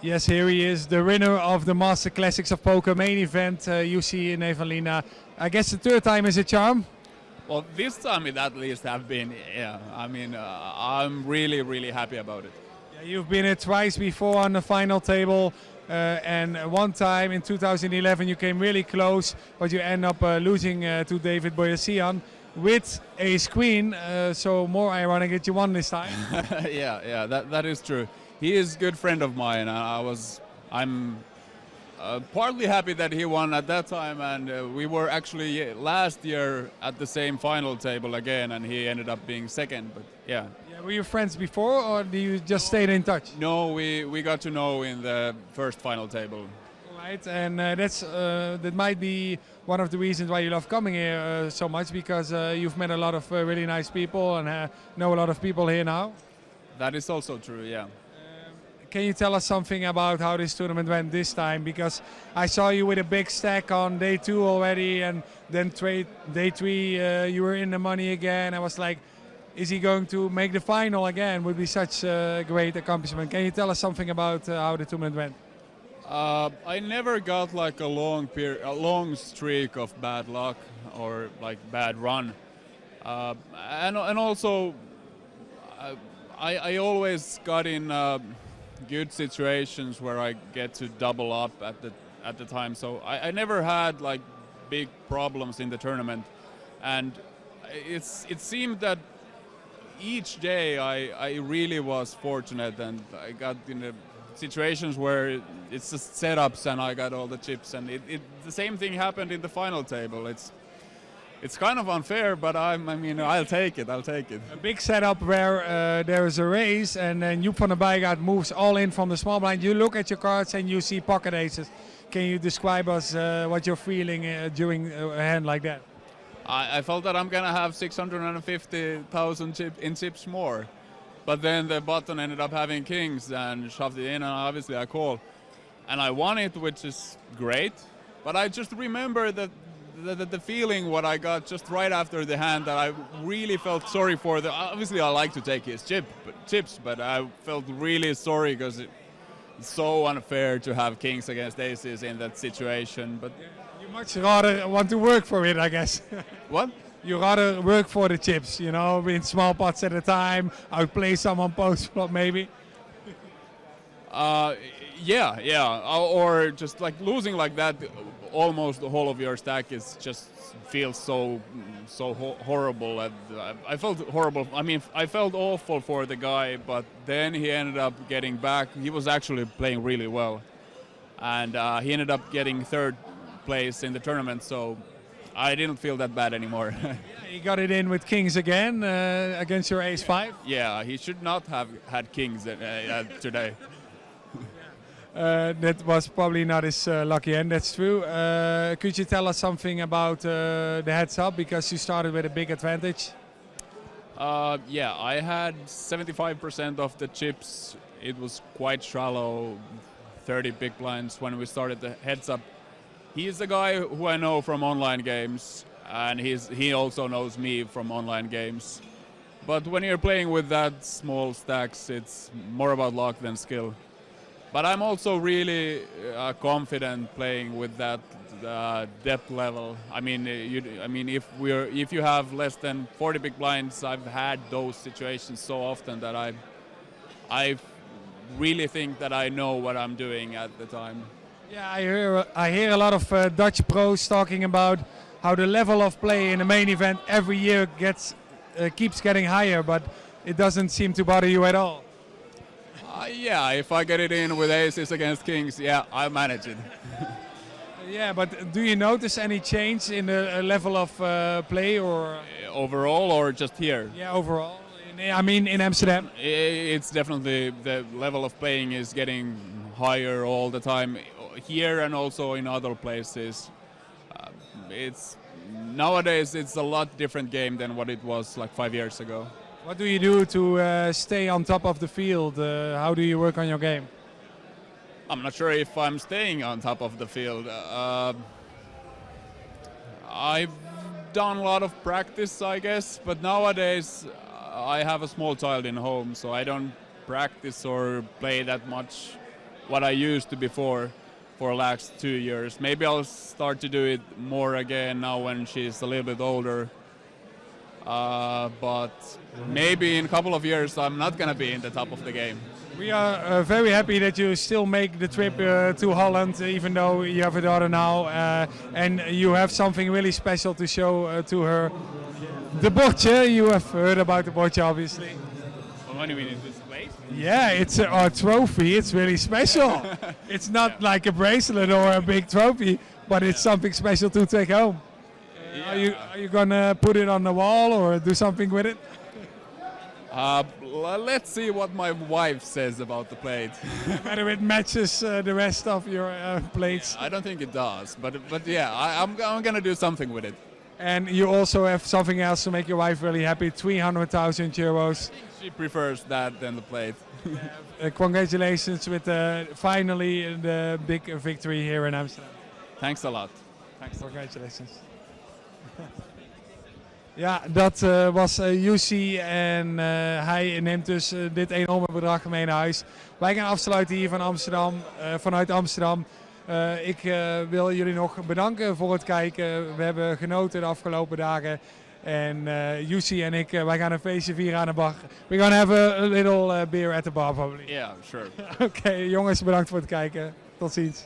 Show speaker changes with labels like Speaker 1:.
Speaker 1: Yes, here he is, the winner of the Master Classics of Poker main event, Jussi Nevanlinna. I guess the third time is a charm.
Speaker 2: Well, this time it at least have been, yeah. I mean, I'm really, really happy about it.
Speaker 1: Yeah, you've been here twice before on the final table, and one time in 2011 you came really close, but you end up losing to David Boyasian with ace queen. So more ironic that you won this time.
Speaker 2: Yeah, that is true. He is a good friend of mine. I'm partly happy that he won at that time, and we were actually last year at the same final table again, and he ended up being second. But yeah.
Speaker 1: Were you friends before, or do you just stayed in touch?
Speaker 2: No, we got to know in the first final table.
Speaker 1: Right, and that might be one of the reasons why you love coming here so much, because you've met a lot of really nice people and know a lot of people here now.
Speaker 2: That is also true, yeah.
Speaker 1: Can you tell us something about how this tournament went this time? Because I saw you with a big stack on day 2 already, and then day 3 you were in the money again. I was like, is he going to make the final again? Would be such a great accomplishment. Can you tell us something about how the tournament went?
Speaker 2: I never got like a long streak of bad luck or like bad run, and also I always got in good situations where I get to double up at the time. So I never had like big problems in the tournament, and it seemed that each day I really was fortunate, and I got in the situations where it's just setups and I got all the chips, and the same thing happened in the final table. It's kind of unfair, but I'll take it.
Speaker 1: A big setup where there is a raise, and then Joep van der Bijgaard moves all in from the small blind. You look at your cards and you see pocket aces. Can you describe us what you're feeling during a hand like that?
Speaker 2: I felt that I'm gonna have 650,000 chips more, but then the button ended up having kings and shoved it in, and obviously I called, and I won it, which is great. But I just remember that the feeling what I got just right after the hand, that I really felt sorry for. Obviously I like to take his chips, but I felt really sorry because it's so unfair to have kings against aces in that situation. But
Speaker 1: you much rather want to work for it, I guess.
Speaker 2: What?
Speaker 1: You rather work for the chips, you know, in small pots at a time, outplay someone post flop maybe.
Speaker 2: Yeah, or just like losing like that, almost the whole of your stack is just feels so horrible. I felt horrible. I mean, I felt awful for the guy, but then he ended up getting back. He was actually playing really well, and he ended up getting third place in the tournament. So I didn't feel that bad anymore.
Speaker 1: He got it in with kings again against your ace-5.
Speaker 2: Yeah, he should not have had kings today.
Speaker 1: That was probably not his lucky end, that's true. Could you tell us something about the heads up, because you started with a big advantage?
Speaker 2: Yeah, I had 75% of the chips. It was quite shallow, 30 big blinds when we started the heads up. He's a guy who I know from online games, and he also knows me from online games. But when you're playing with that small stacks, it's more about luck than skill. But I'm also really confident playing with that depth level. I mean, if you have less than 40 big blinds, I've had those situations so often that I really think that I know what I'm doing at the time.
Speaker 1: Yeah, I hear a lot of Dutch pros talking about how the level of play in the main event every year keeps getting higher, but it doesn't seem to bother you at all.
Speaker 2: Yeah, if I get it in with aces against kings, yeah, I manage it.
Speaker 1: Yeah, but do you notice any change in the level of play, or
Speaker 2: overall, or just here?
Speaker 1: Yeah, overall. In Amsterdam.
Speaker 2: It's definitely the level of playing is getting higher all the time here and also in other places. Nowadays it's a lot different game than what it was like 5 years ago.
Speaker 1: What do you do to stay on top of the field? How do you work on your game?
Speaker 2: I'm not sure if I'm staying on top of the field. I've done a lot of practice, I guess, but nowadays I have a small child in home, so I don't practice or play that much. what I used to before for the last 2 years. Maybe I'll start to do it more again now when she's a little bit older. But maybe in a couple of years I'm not going to be in the top of the game.
Speaker 1: We are very happy that you still make the trip to Holland, even though you have a daughter now, and you have something really special to show to her. The bordje, you have heard about the bordje, obviously.
Speaker 2: Well, what do you mean, is this place?
Speaker 1: Yeah, it's our trophy. It's really special. It's not like a bracelet or a big trophy, but it's something special to take home. Are you gonna put it on the wall or do something with it?
Speaker 2: Let's see what my wife says about the plate.
Speaker 1: Whether it matches the rest of your plates.
Speaker 2: I don't think it does, but yeah, I'm gonna do something with it.
Speaker 1: And you also have something else to make your wife really happy, 300,000 euros.
Speaker 2: She prefers that than the plate.
Speaker 1: Congratulations with finally the big victory here in Amsterdam.
Speaker 2: Thanks a lot. Thanks.
Speaker 1: Congratulations. Ja, dat was Jussi en hij neemt dus dit enorme bedrag mee naar huis. Wij gaan afsluiten hier van Amsterdam, vanuit Amsterdam. Ik wil jullie nog bedanken voor het kijken. We hebben genoten de afgelopen dagen. En Jussi en ik, wij gaan een feestje vieren aan de bar. We're gonna have a little beer at the bar probably.
Speaker 2: Yeah, sure.
Speaker 1: Oké, jongens, bedankt voor het kijken. Tot ziens.